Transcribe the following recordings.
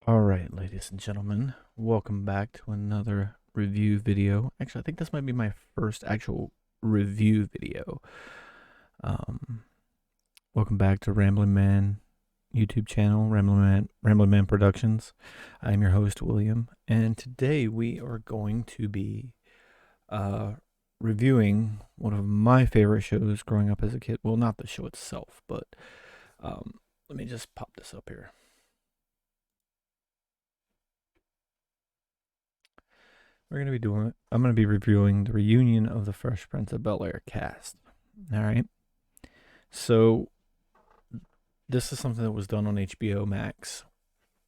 All right, ladies and gentlemen, welcome back to another review video. Actually, I think this might be my first actual review video. Um, Welcome back to Rambling Man YouTube channel, Rambling Man Productions. I am your host, William, and today we are going to be reviewing one of my favorite shows growing up as a kid. Well, not the show itself, but let me just pop this up here. I'm going to be reviewing the reunion of the Fresh Prince of Bel-Air cast. All right. So this is something that was done on HBO Max,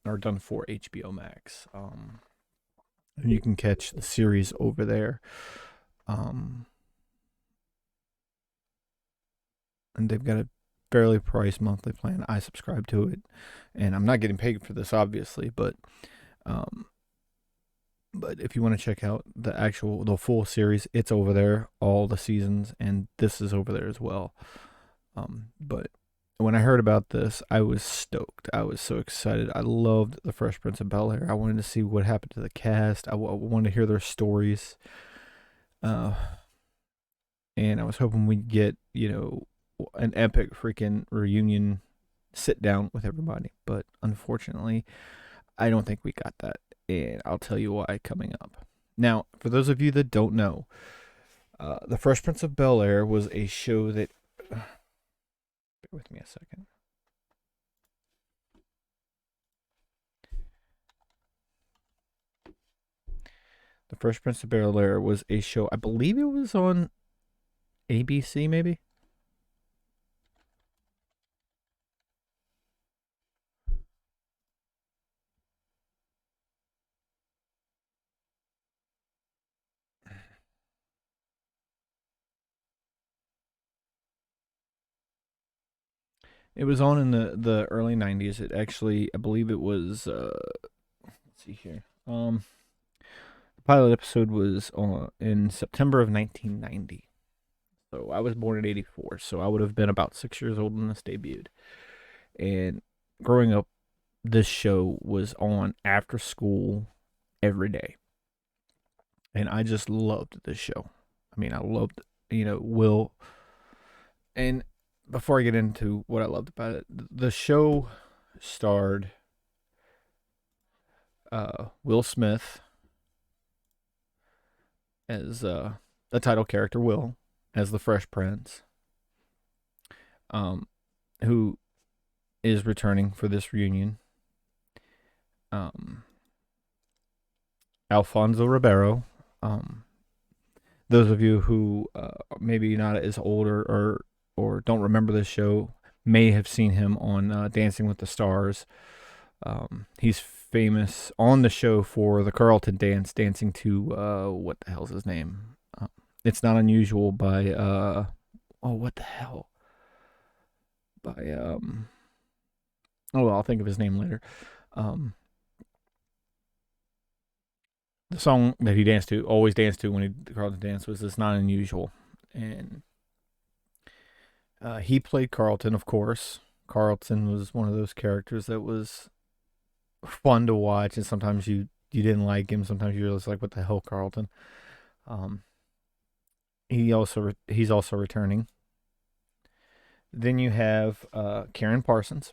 or done for HBO Max. And you can catch the series over there. And they've got a fairly priced monthly plan. I subscribe to it, and I'm not getting paid for this, obviously, but if you want to check out the full series, it's over there, all the seasons, and this is over there as well. But when I heard about this, I was stoked. I was so excited. I loved the Fresh Prince of Bel-Air. I wanted to see what happened to the cast. I wanted to hear their stories. And I was hoping we'd get, an epic freaking reunion sit down with everybody. But unfortunately, I don't think we got that. And I'll tell you why coming up. Now, for those of you that don't know, The Fresh Prince of Bel-Air was a show that... bear with me a second. The Fresh Prince of Bel-Air was a show, I believe it was on ABC, maybe? It was on in the early 90s. It actually, I believe it was, let's see here. The pilot episode was in September of 1990. So I was born in 84, so I would have been about 6 years old when this debuted. And growing up, this show was on after school every day. And I just loved this show. I mean, I loved, Will. And before I get into what I loved about it, the show starred Will Smith as the title character, Will, as the Fresh Prince, who is returning for this reunion. Alfonso Ribeiro. Those of you who maybe not as old or don't remember this show may have seen him on Dancing with the Stars. He's famous on the show for the Carlton dance, dancing to what the hell's his name? It's Not Unusual by what the hell? By well, I'll think of his name later. The song that he always danced to when he Carlton danced, was "It's Not Unusual," and he played Carlton, of course. Carlton was one of those characters that was fun to watch, and sometimes you didn't like him. Sometimes you were just like, "What the hell, Carlton?" He's also returning. Then you have Karen Parsons.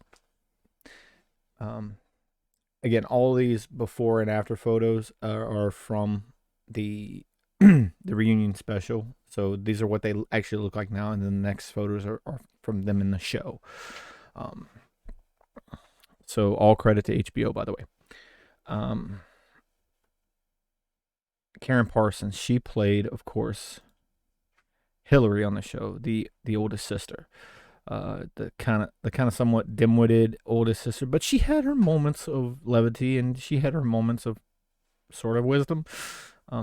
Again, all these before and after photos are from the the reunion special. So these are what they actually look like now, and then the next photos are from them in the show. So all credit to HBO, by the way. Karen Parsons, she played, of course, Hillary on the show, the oldest sister. The kind of somewhat dim-witted oldest sister, but she had her moments of levity, and she had her moments of sort of wisdom,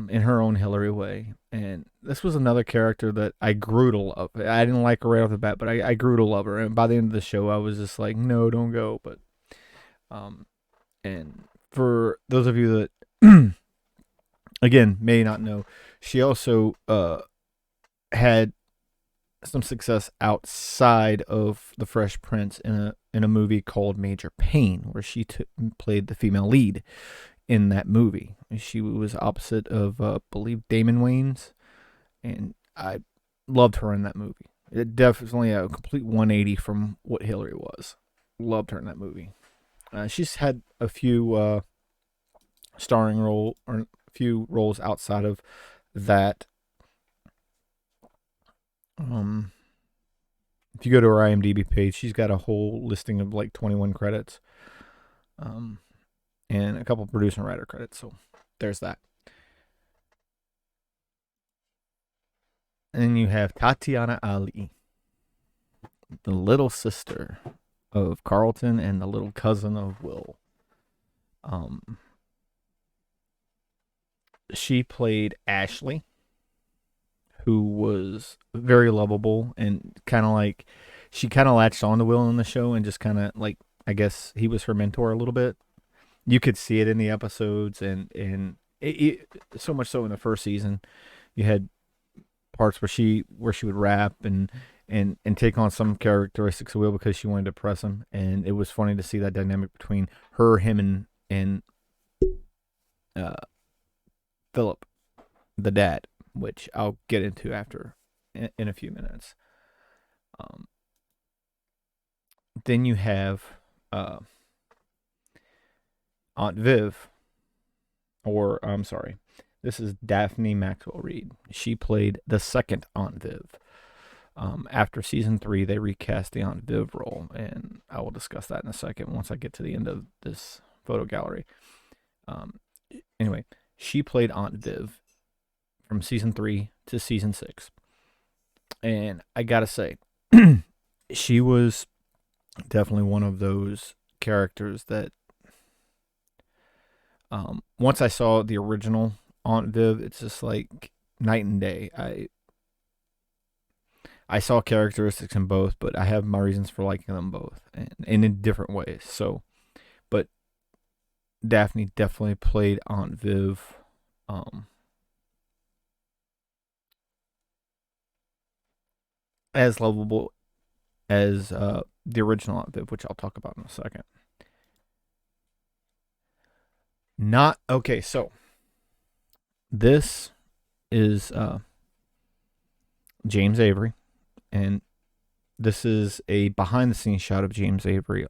in her own Hillary way. And this was another character that I grew to love. I didn't like her right off the bat, but I grew to love her. And by the end of the show, I was just like, no, don't go. But and for those of you that again may not know, she also had some success outside of the Fresh Prince in in a movie called Major Payne, where she played the female lead in that movie. She was opposite of, I believe, Damon Wayans, and I loved her in that movie. It definitely a complete 180 from what Hillary was. Loved her in that movie. She's had a few starring role or a few roles outside of that. If you go to her IMDb page, she's got a whole listing of like 21 credits, and a couple producer and writer credits. So there's that. And then you have Tatiana Ali, the little sister of Carlton and the little cousin of Will. She played Ashley, who was very lovable and kind of like she kind of latched on to Will in the show and just kind of like I guess he was her mentor a little bit. You could see it in the episodes and so much so in the first season, you had parts where she would rap and take on some characteristics of Will because she wanted to press him, and it was funny to see that dynamic between her, him, and uh, Philip, the dad, which I'll get into after in a few minutes. Then you have Aunt Viv, or I'm sorry, this is Daphne Maxwell Reid. She played the second Aunt Viv. After season 3, they recast the Aunt Viv role, and I will discuss that in a second once I get to the end of this photo gallery. Anyway, she played Aunt Viv from season 3 to season 6, and I gotta say, she was definitely one of those characters that once I saw the original Aunt Viv, it's just like night and day. I saw characteristics in both, but I have my reasons for liking them both, and in different ways. So, but Daphne definitely played Aunt Viv as lovable as the original Aunt Viv, which I'll talk about in a second. Not okay. So this is James Avery, and this is a behind the scenes shot of James Avery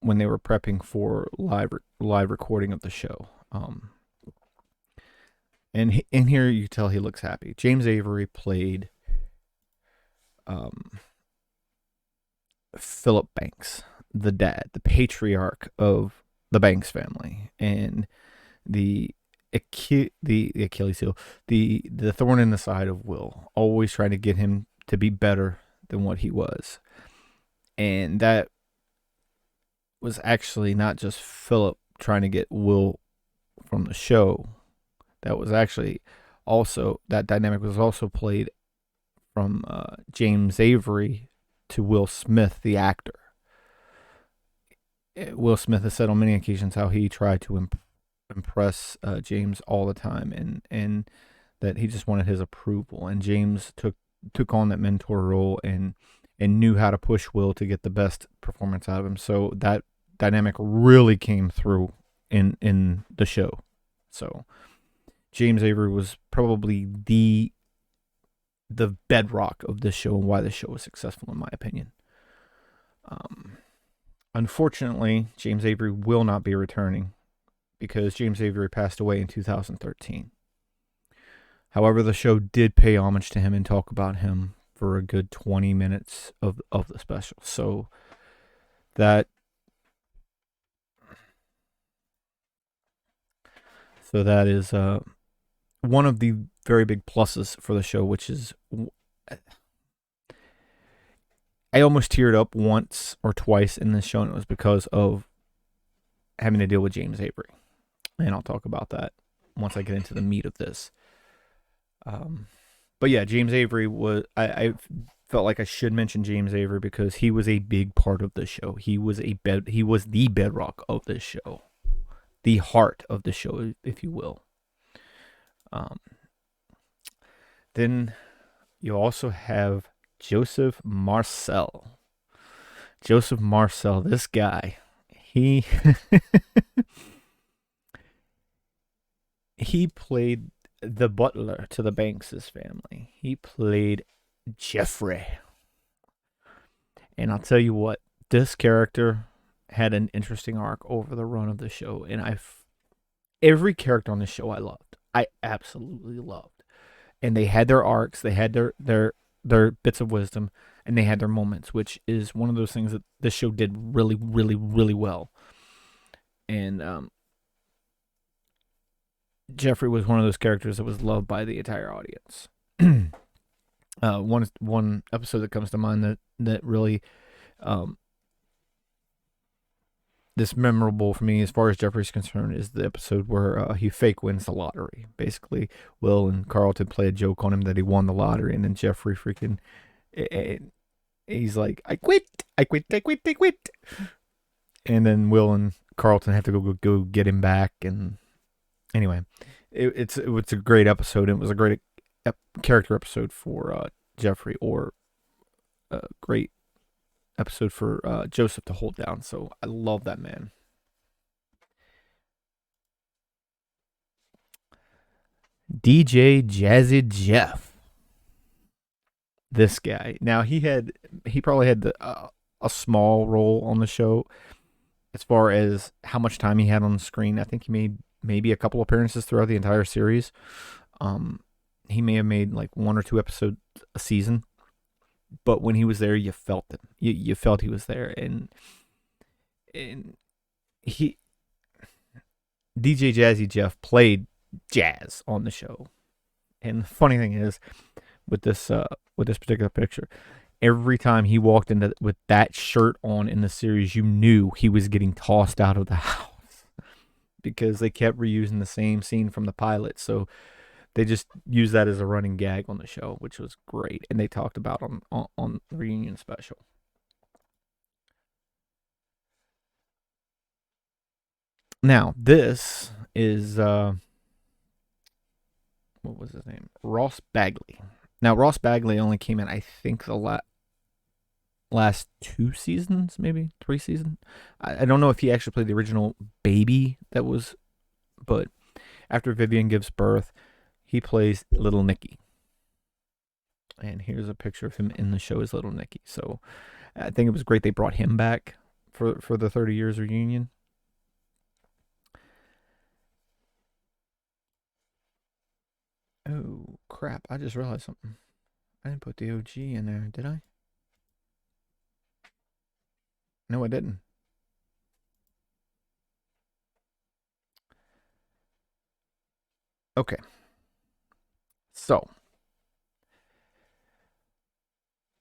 when they were prepping for live recording of the show. And in here you can tell he looks happy. James Avery played Philip Banks, the dad, the patriarch of the Banks family, and the Achilles heel, the thorn in the side of Will, always trying to get him to be better than what he was. And that was actually not just Philip trying to get Will from the show. That was actually also, that dynamic was also played from James Avery to Will Smith, the actor. Will Smith has said on many occasions how he tried to impress James all the time, and that he just wanted his approval. And James took on that mentor role and knew how to push Will to get the best performance out of him. So that dynamic really came through in the show. So James Avery was probably the bedrock of this show and why the show was successful, in my opinion. Unfortunately, James Avery will not be returning because James Avery passed away in 2013. However, the show did pay homage to him and talk about him for a good 20 minutes of the special. So that is one of the very big pluses for the show, which is I almost teared up once or twice in this show, and it was because of having to deal with James Avery. And I'll talk about that once I get into the meat of this. But yeah, James Avery was, I felt like I should mention James Avery because he was a big part of the show. He was the bedrock of this show, the heart of the show, if you will. Then you also have Joseph Marcel, Joseph Marcel, this guy, he he played the butler to the Banks' family. He played Jeffrey. And I'll tell you what, this character had an interesting arc over the run of the show. And every character on the show I loved. I absolutely loved. And they had their arcs, they had their bits of wisdom, and they had their moments, which is one of those things that this show did really, really, really well. And Jeffrey was one of those characters that was loved by the entire audience. One episode that comes to mind that really this memorable for me as far as Jeffrey's concerned is the episode where he fake wins the lottery. Basically, Will and Carlton play a joke on him that he won the lottery, and then Jeffrey freaking he's like, I quit, I quit, I quit, I quit. And then Will and Carlton have to go get him back. And anyway, it's a great episode. And it was a great character episode for Jeffrey, or a great episode for Joseph to hold down. So I love that man. DJ Jazzy Jeff. This guy. Now he probably had a small role on the show as far as how much time he had on the screen. I think he made maybe a couple appearances throughout the entire series. He may have made like one or two episodes a season, but when he was there, you felt it. You felt he was there, and he DJ Jazzy Jeff played jazz on the show. And the funny thing is, with this particular picture, every time he walked into with that shirt on in the series, you knew he was getting tossed out of the house because they kept reusing the same scene from the pilot. So they just used that as a running gag on the show, which was great, and they talked about on the reunion special. Now this is what was his name? Ross Bagley. Now Ross Bagley only came in, I think, the last 2 seasons, maybe 3 seasons. I don't know if he actually played the original baby that was, but after Vivian gives birth, he plays Little Nicky. And here's a picture of him in the show as Little Nicky. So I think it was great they brought him back for the 30 years reunion. Oh, crap. I just realized something. I didn't put the OG in there, did I? No, I didn't. Okay. So,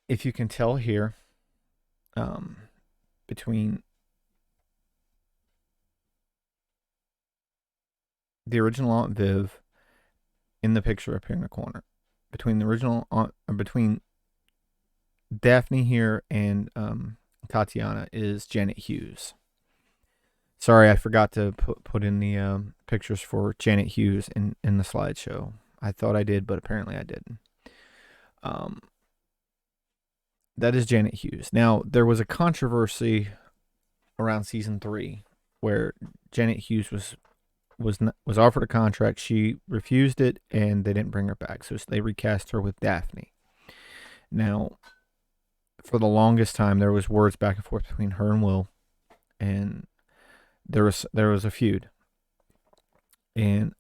if you can tell here, between the original Aunt Viv in the picture up here in the corner, between the original Aunt, between Daphne here and Tatiana is Janet Hughes. Sorry, I forgot to put in the pictures for Janet Hughes in the slideshow. I thought I did, but apparently I didn't. That is Janet Hughes. Now, there was a controversy around season 3 where Janet Hughes was offered a contract. She refused it, and they didn't bring her back. So they recast her with Daphne. Now, for the longest time, there was words back and forth between her and Will, and there was a feud. And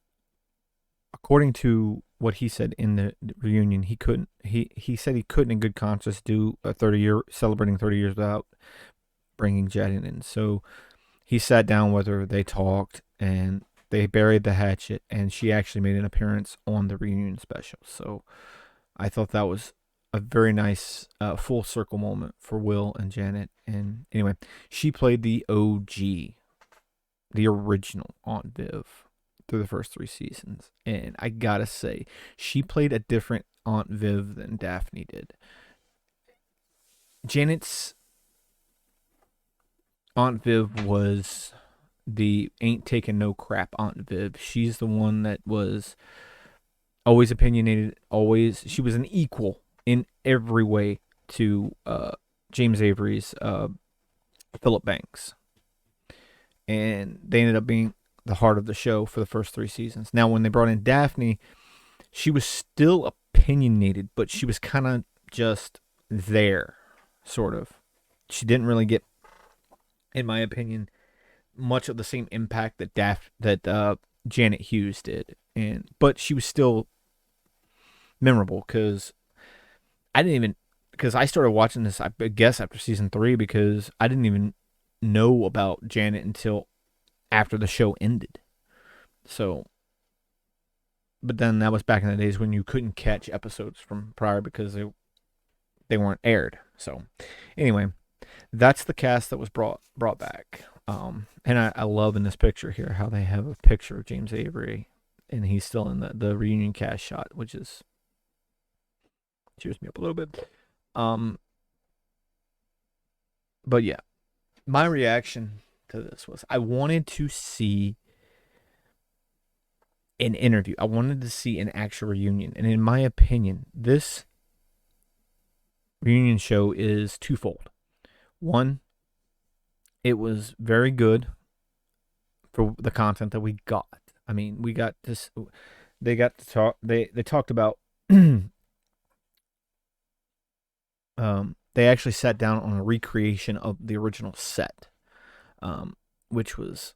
according to what he said in the reunion, he said he couldn't in good conscience do a 30-year celebrating 30 years without bringing Janet in. So he sat down with her, they talked, and they buried the hatchet, and she actually made an appearance on the reunion special. So I thought that was a very nice full circle moment for Will and Janet. And anyway, she played the OG, the original Aunt Viv through the first 3 seasons. And I gotta say, she played a different Aunt Viv than Daphne did. Janet's Aunt Viv was the ain't taking no crap Aunt Viv. She's the one that was always opinionated, she was an equal in every way to James Avery's Philip Banks, and they ended up being the heart of the show for the first 3 seasons. Now, when they brought in Daphne, she was still opinionated, but she was kind of just there, sort of. She didn't really get, in my opinion, much of the same impact that Janet Hughes did, but she was still memorable because I didn't even because I started watching this, I guess, after season 3, because I didn't even know about Janet until after the show ended. So, but then that was back in the days when you couldn't catch episodes from prior because they weren't aired. So, anyway, that's the cast that was brought back. And I love in this picture here how they have a picture of James Avery, and he's still in the reunion cast shot, which is cheers me up a little bit. But yeah, my reaction to this was I wanted to see an interview. I wanted to see an actual reunion, and in my opinion, this reunion show is twofold. One, it was very good for the content that we got. I mean, we got this. They got to talk. They talked about. They actually sat down on a recreation of the original set, which was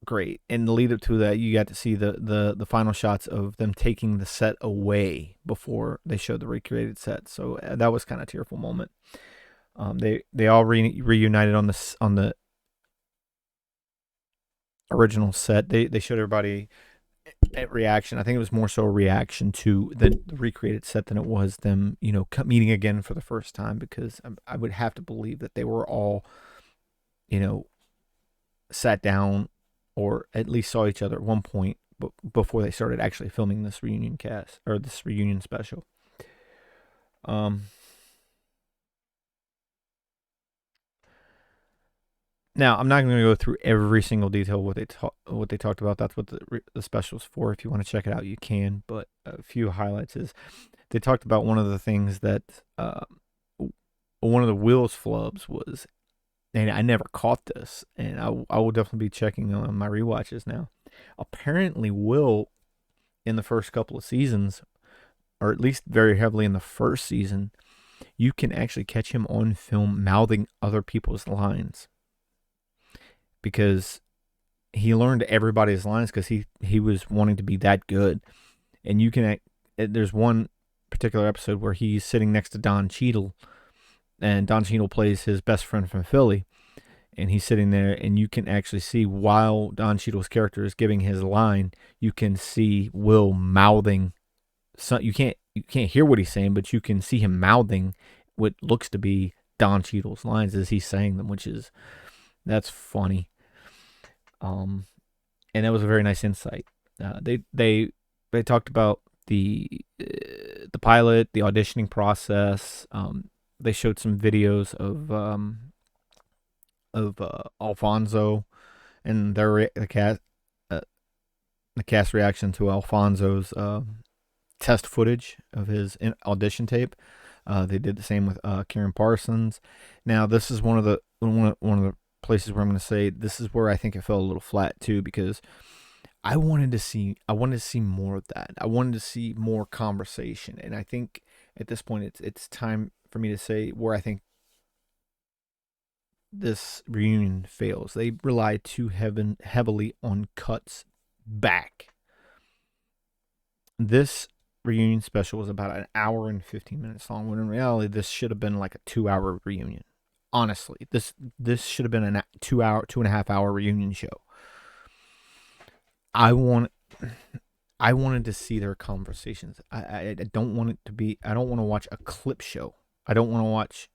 great. And the lead up to that, you got to see the final shots of them taking the set away before they showed the recreated set. So that was kind of a tearful moment. They all reunited on the original set. They showed everybody a reaction. I think it was more so a reaction to the recreated set than it was them, meeting again for the first time, because I would have to believe that they were all, sat down or at least saw each other at one point before they started actually filming this reunion cast or this reunion special. Now, I'm not going to go through every single detail what they talked about. That's what the special's for. If you want to check it out, you can. But a few highlights is they talked about one of the things that one of the Will's flubs was, and I never caught this, and I will definitely be checking on my rewatches now. Apparently, Will, in the first couple of seasons, or at least very heavily in the first season, you can actually catch him on film mouthing other people's lines, because he learned everybody's lines because he was wanting to be that good. And you can there's one particular episode where he's sitting next to Don Cheadle, and Don Cheadle plays his best friend from Philly, and he's sitting there, and you can actually see while Don Cheadle's character is giving his line, you can see Will mouthing. So you can't hear what he's saying, but you can see him mouthing what looks to be Don Cheadle's lines as he's saying them, that's funny. And that was a very nice insight. They talked about the pilot, the auditioning process. They showed some videos of Alfonso and the cast reaction to Alfonso's test footage of his audition tape. They did the same with Karen Parsons. Now, this is one of the places where I'm going to say this is where I think it fell a little flat too, because I wanted to see more of that. I wanted to see more conversation, and I think at this point it's time for me to say where I think this reunion fails. They relied too heavily on cuts back. This reunion special was about an hour and 15 minutes long, when in reality this should have been like a 2-hour reunion. Honestly, this should have been a 2.5 hour reunion show. I wanted to see their conversations. I don't want it to be. I don't want to watch a clip show. I don't want to watch,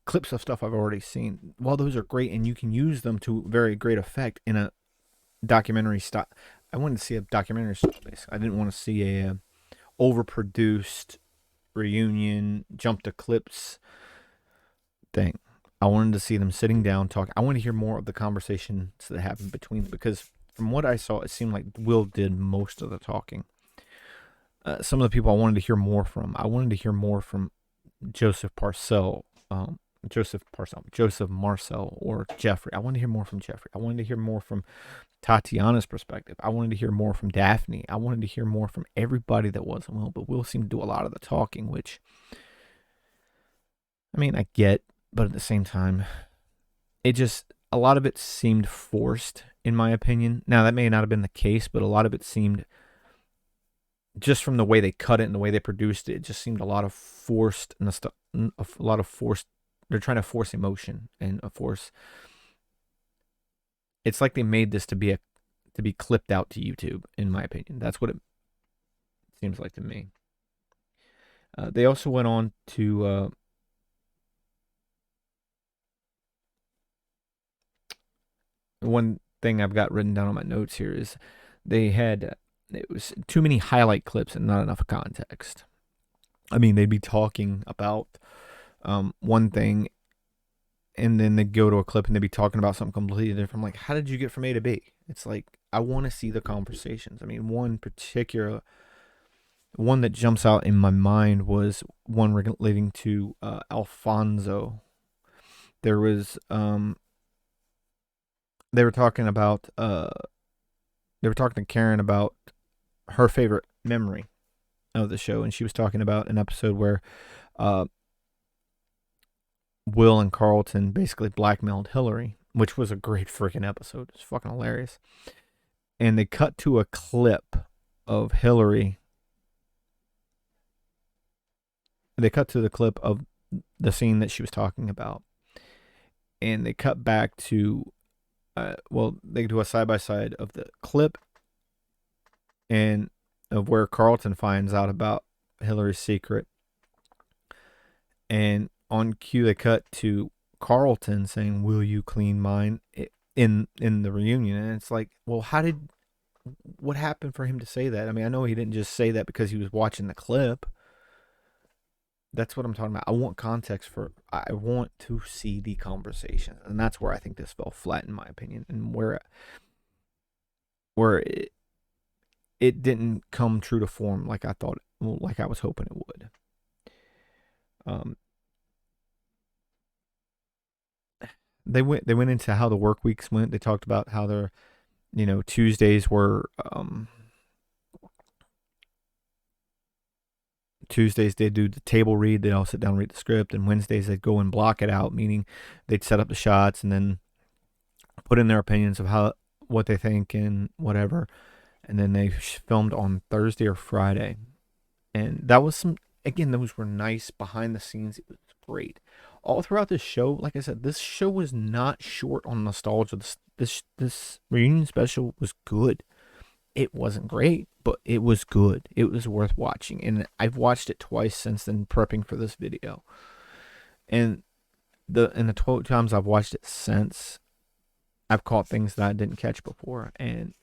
clips of stuff I've already seen. While those are great and you can use them to very great effect in a documentary style, I wanted to see a documentary style. I didn't want to see a overproduced reunion jump to clips thing. I wanted to see them sitting down talking. I want to hear more of the conversations that happened between them, because from what I saw, it seemed like Will did most of the talking. Some of the people I wanted to hear more from. I wanted to hear more from Joseph Parcell, Joseph Marcel, or Jeffrey. I wanted to hear more from Jeffrey. I wanted to hear more from Tatiana's perspective. I wanted to hear more from Daphne. I wanted to hear more from everybody that wasn't Will, but Will seemed to do a lot of the talking, which, I mean, I get, but at the same time, a lot of it seemed forced, in my opinion. Now, that may not have been the case, but a lot of it seemed, just from the way they cut it and the way they produced it, it just seemed a lot of forced, they're trying to force emotion and a force. It's like they made this to be clipped out to YouTube, in my opinion. That's what it seems like to me. They also went on to one thing I've got written down on my notes here is they had it was too many highlight clips and not enough context. I mean, they'd be talking about one thing, and then they'd go to a clip and they'd be talking about something completely different. I'm like, how did you get from A to B? It's like, I want to see the conversations. I mean, one that jumps out in my mind was one relating to Alfonso. There was they were talking about they were talking to Karen about her favorite memory of the show, and she was talking about an episode where uh, Will and Carlton basically blackmailed Hillary, which was a great freaking episode. It's fucking hilarious. And they cut to a clip of Hillary. They cut to the clip of the scene that she was talking about, and they cut back to, they do a side by side of the clip and of where Carlton finds out about Hillary's secret, and on cue they cut to Carlton saying, "Will you clean mine?" in the reunion, and it's like, well, what happened for him to say that? I mean, I know he didn't just say that because he was watching the clip. That's what I'm talking about. I want context I want to see the conversation, and that's where I think this fell flat, in my opinion, and where it didn't come true to form like I thought, like I was hoping it would. They went into how the work weeks went. They talked about how their Tuesdays were Tuesdays they'd do the table read. They'd all sit down and read the script, and Wednesdays they'd go and block it out, meaning they'd set up the shots and then put in their opinions of what they think and whatever, and then they filmed on Thursday or Friday. And that was those were nice behind the scenes. It was great. All throughout this show, like I said, this show was not short on nostalgia. This reunion special was good. It wasn't great, but it was good. It was worth watching, and I've watched it twice since then, prepping for this video. And the 12 times I've watched it since, I've caught things that I didn't catch before, and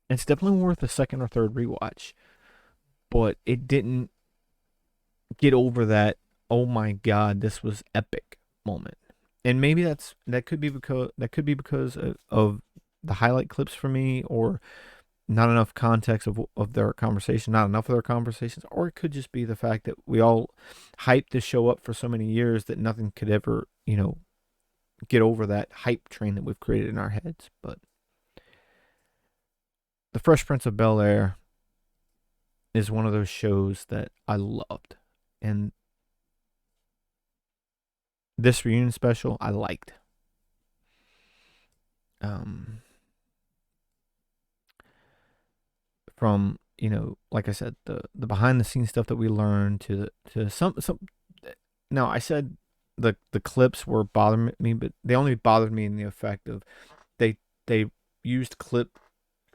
it's definitely worth a second or third rewatch. But it didn't get over that, oh my god, this was epic moment. And maybe that could be because of the highlight clips for me, or not enough context of their conversation, not enough of their conversations, or it could just be the fact that we all hyped this show up for so many years that nothing could ever, get over that hype train that we've created in our heads. But The Fresh Prince of Bel-Air is one of those shows that I loved, and this reunion special I liked. From like I said, the behind the scenes stuff that we learned to some. Now, I said the clips were bothering me, but they only bothered me in the effect of they used clip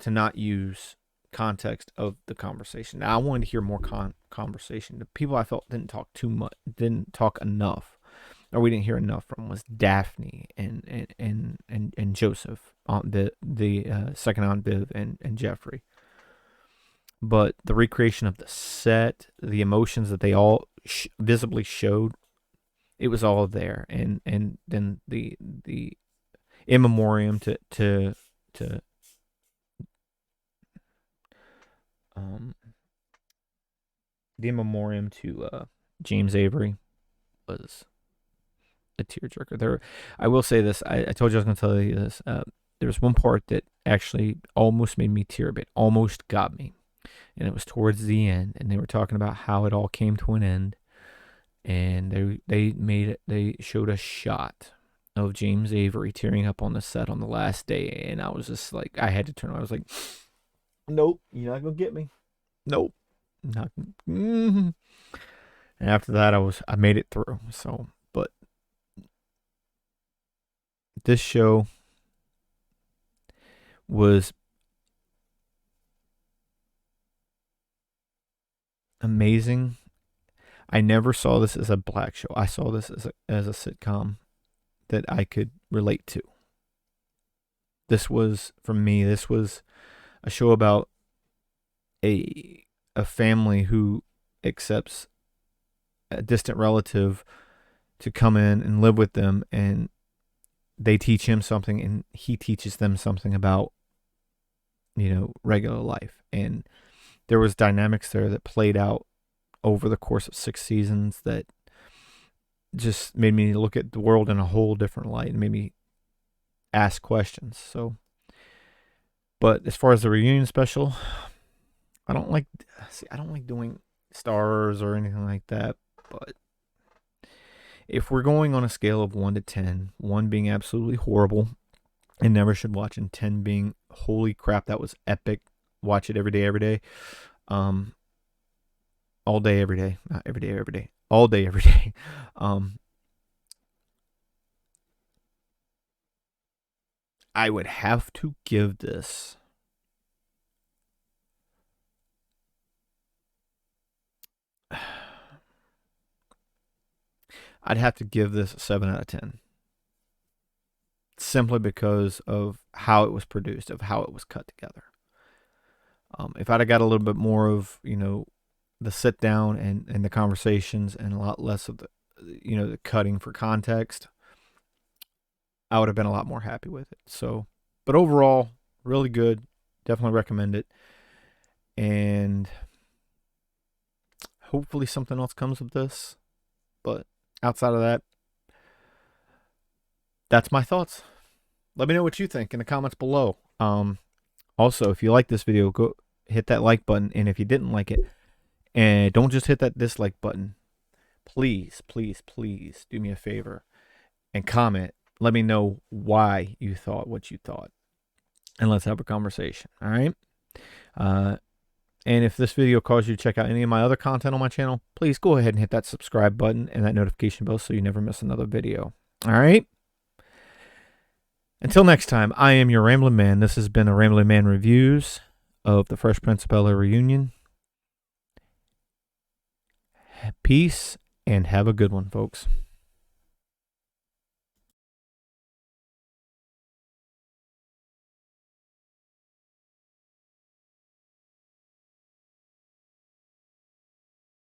to not use context of the conversation. Now, I wanted to hear more conversation. The people I felt didn't talk too much, didn't talk enough, or we didn't hear enough from, was Daphne and Joseph, the second Aunt Viv, and Jeffrey. But the recreation of the set, the emotions that they all visibly showed, it was all there. And then the in memoriam to the in memoriam to James Avery was a tearjerker. I will say this. I told you I was going to tell you this. There was one part that actually almost made me tear a bit, almost got me, and it was towards the end. And they were talking about how it all came to an end, and they showed a shot of James Avery tearing up on the set on the last day, and I was just like, I had to turn. I was like, nope, you're not gonna get me. Nope, not. Mm-hmm. And after that, I made it through. So, but this show was amazing. I never saw this as a black show. I saw this as a sitcom that I could relate to. This was, for me, this was a show about a family who accepts a distant relative to come in and live with them, and they teach him something and he teaches them something about, regular life. And there was dynamics there that played out over the course of 6 seasons that just made me look at the world in a whole different light and made me ask questions. So, but as far as the reunion special, I don't like doing stars or anything like that. But if we're going on a scale of 1 to 10, 1 being absolutely horrible and never should watch, and 10 being holy crap, that was epic, watch it every day, all day, every day, not every day, all day, every day. I would have to give this I'd have to give this a 7 out of 10. Simply because of how it was produced, of how it was cut together. If I'd have got a little bit more of, the sit down and the conversations, and a lot less of the cutting for context, I would have been a lot more happy with it. So, but overall, really good. Definitely recommend it. And hopefully something else comes of this. But outside of that, that's my thoughts. Let me know what you think in the comments below. Also, if you like this video, go hit that like button. And if you didn't like it, and don't just hit that dislike button. Please, please, please do me a favor and comment. Let me know why you thought what you thought. And let's have a conversation. All right? And if this video caused you to check out any of my other content on my channel, please go ahead and hit that subscribe button and that notification bell so you never miss another video. All right? Until next time, I am your Rambling Man. This has been a Rambling Man Reviews of the Fresh Prince of Bel-Air reunion. Peace, and have a good one, folks.